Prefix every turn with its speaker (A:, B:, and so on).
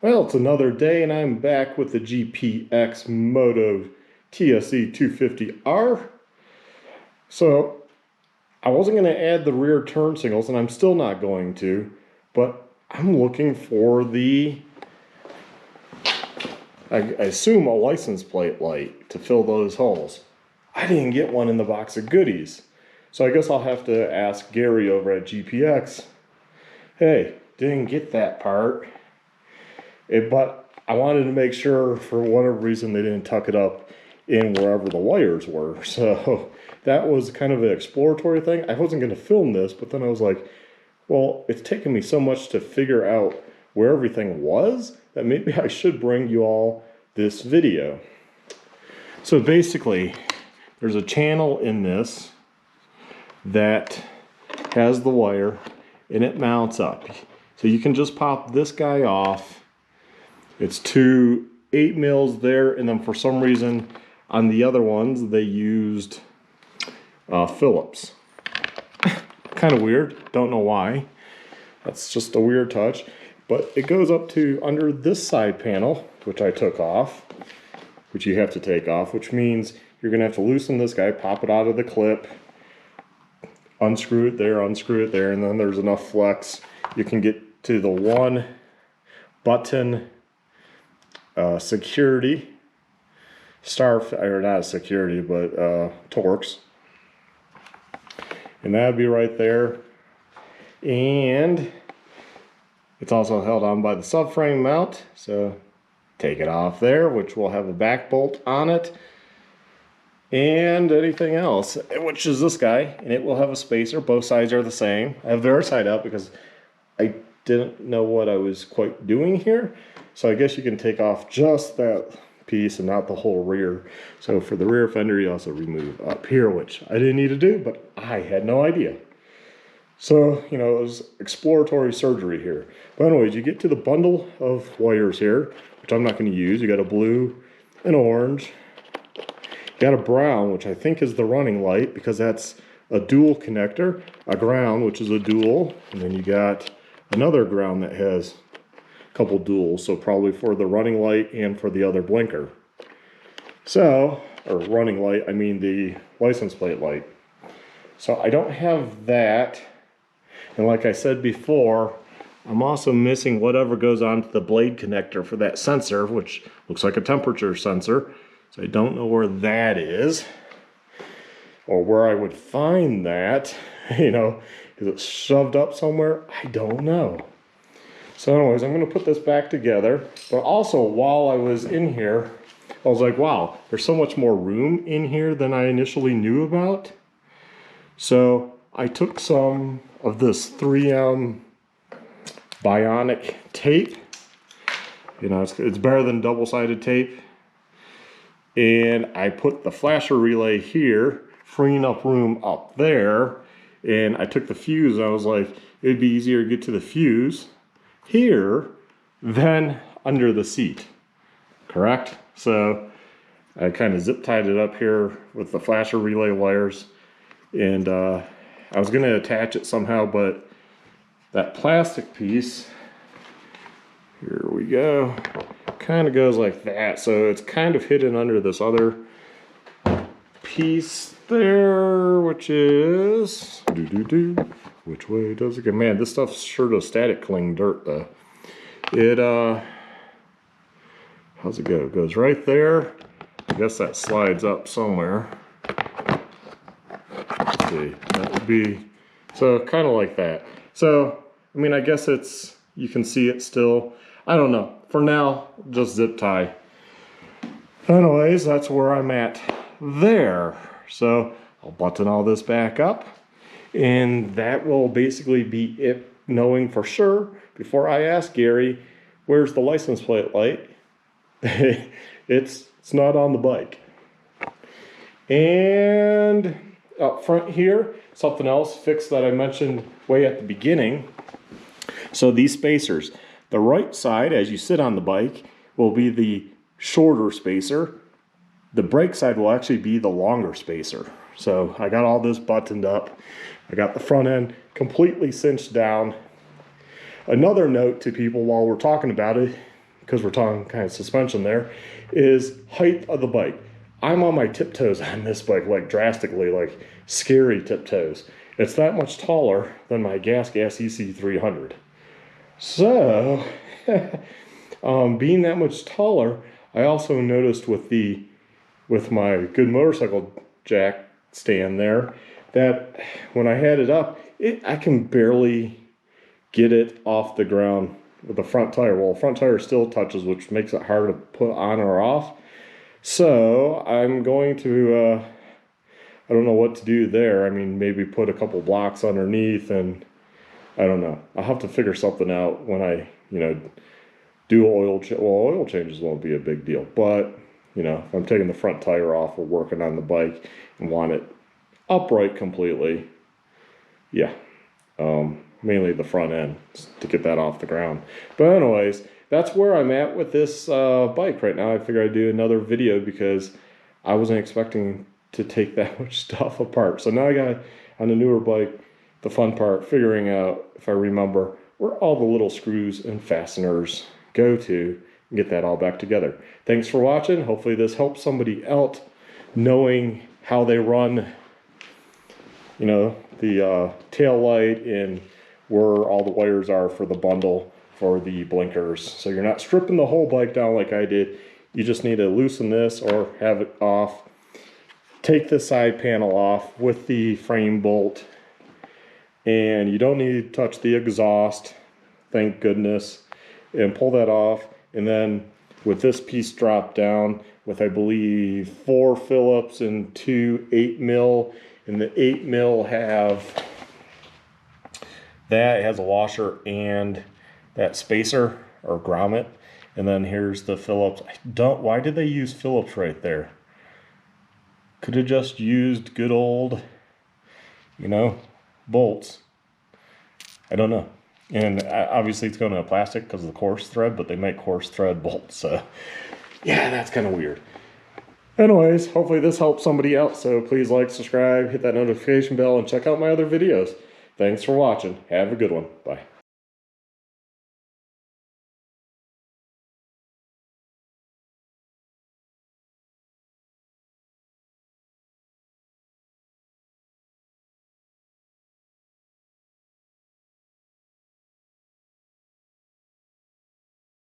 A: Well, it's another day and I'm back with the GPX Moto TSE250R. So I wasn't going to add the rear turn signals, and I'm still not going to, but I'm looking for I assume a license plate light to fill those holes. I didn't get one in the box of goodies. So I guess I'll have to ask Gary over at GPX, hey, didn't get that part. But I wanted to make sure, for whatever reason, they didn't tuck it up in wherever the wires were. So that was kind of an exploratory thing. I wasn't going to film this, but then I was like, well, it's taken me so much to figure out where everything was that maybe I should bring you all this video. So basically, there's a channel in this that has the wire and it mounts up. So you can just pop this guy off. It's 2 8mm there, and then for some reason on the other ones they used Phillips. Kind of weird, don't know why. That's just a weird touch. But it goes up to under this side panel, which I took off, which you have to take off, which means you're gonna have to loosen this guy, pop it out of the clip, unscrew it there, and then there's enough flex. You can get to the 1 button security or not security, but Torx, and that'd be right there. And it's also held on by the subframe mount, so take it off there, which will have a back bolt on it, and anything else, which is this guy, and it will have a spacer. Both sides are the same. I have the other side up because I didn't know what I was quite doing here. So I guess you can take off just that piece and not the whole rear. So for the rear fender, you also remove up here, which I didn't need to do, but I had no idea. So, you know, it was exploratory surgery here. But anyways, you get to the bundle of wires here, which I'm not going to use. You got a blue, an orange, you got a brown, which I think is the running light because that's a dual connector, a ground, which is a dual, and then you got another ground that has couple duals, so probably for the running light and for the other blinker. So, or running light, I mean the license plate light. So I don't have that, and like I said before, I'm also missing whatever goes onto the blade connector for that sensor, which looks like a temperature sensor. So I don't know where that is, or where I would find that. You know, is it shoved up somewhere? I don't know. So anyways, I'm going to put this back together. But also, while I was in here, I was like, wow, there's so much more room in here than I initially knew about. So I took some of this 3M bionic tape. You know, it's better than double-sided tape. And I put the flasher relay here, freeing up room up there. And I took the fuse, and I was like, it'd be easier to get to the fuse here than under the seat, correct? So I kind of zip tied it up here with the flasher relay wires, and I was going to attach it somehow, but that plastic piece, here we go, kind of goes like that, so it's kind of hidden under this other piece there, which is which way does it go? Man, this stuff sure does static cling dirt though. It how's it go? It goes right there. I guess that slides up somewhere. Let's see, that would be so kind of like that. So I mean, I guess it's, you can see it still. I don't know. For now, just zip tie. Anyways, that's where I'm at there. So I'll button all this back up, and that will basically be it, knowing for sure before I ask Gary, where's the license plate light? It's not on the bike. And up front here, something else fixed that I mentioned way at the beginning. So these spacers, the right side as you sit on the bike will be the shorter spacer. The brake side will actually be the longer spacer. So I got all this buttoned up. I got the front end completely cinched down. Another note to people while we're talking about it, because we're talking kind of suspension there, is height of the bike. I'm on my tiptoes on this bike, like drastically, like scary tiptoes. It's that much taller than my Gas EC300. So, being that much taller, I also noticed with my Good Motorcycle jack stand there, that when I had it up, I can barely get it off the ground with the front tire. Well, the front tire still touches, which makes it hard to put on or off. So I'm going to, I don't know what to do there. I mean, maybe put a couple blocks underneath, and I don't know. I'll have to figure something out when I, do oil changes won't be a big deal. But, if I'm taking the front tire off or working on the bike and want it upright completely, yeah. Mainly the front end to get that off the ground. But anyways, that's where I'm at with this bike right now. I figured I'd do another video because I wasn't expecting to take that much stuff apart. So now I got on the newer bike, the fun part, figuring out, if I remember, where all the little screws and fasteners go to and get that all back together. Thanks for watching. Hopefully this helps somebody else knowing how they run, the tail light and where all the wires are for the bundle for the blinkers. So you're not stripping the whole bike down like I did. You just need to loosen this or have it off. Take the side panel off with the frame bolt. And you don't need to touch the exhaust, thank goodness. And pull that off. And then with this piece dropped down with, I believe, 4 Phillips and 2 8mm. And the 8mm has a washer and that spacer or grommet. And then here's the Phillips. Why did they use Phillips right there? Could have just used good old, bolts. I don't know. And obviously it's going to plastic because of the coarse thread, but they make coarse thread bolts. So yeah, that's kind of weird. Anyways, hopefully this helps somebody out. So please like, subscribe, hit that notification bell, and check out my other videos. Thanks for watching. Have a good one. Bye.